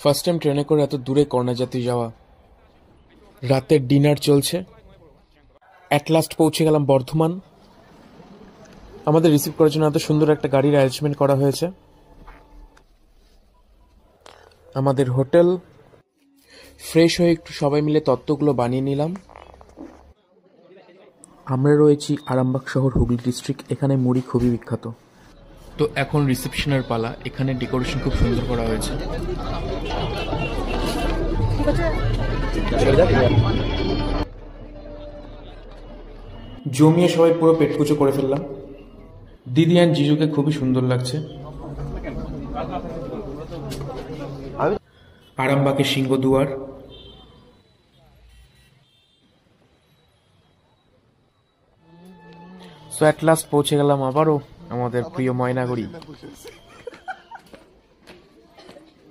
First time ট্রেনে করে এত দূরে কর্ণাজাতি যাওয়া। রাতের ডিনার চলছে। অ্যাট লাস্ট পৌঁছে গেলাম বর্ধমান। আমাদের রিসিভ করার জন্য এত সুন্দর একটা গাড়ির অ্যারেঞ্জমেন্ট করা হয়েছে। আমাদের হোটেল। ফ্রেশ হয়ে একটু সবাই মিলে তত্ত্বগুলো বানিয়ে নিলাম। আমরা রয়েছি আরামবাগ শহর, হুগলি ডিস্ট্রিক্ট। এখানে মুড়ি খুবই বিখ্যাত। তো এখন রিসেপশনের পালা। এখানে ডেকোরেশন খুব সুন্দর করা হয়েছে। জমিয়ে সবাই পুরো পেট পুজো করে ফেললাম। দিদি অ্যান্ড জিজুকে খুবই সুন্দর লাগছে। আরামবাগের সিংহদুয়ার। সো অ্যাট লাস্ট পৌঁছে গেলাম আবারও আমাদের প্রিয় ময়নাগুড়ি।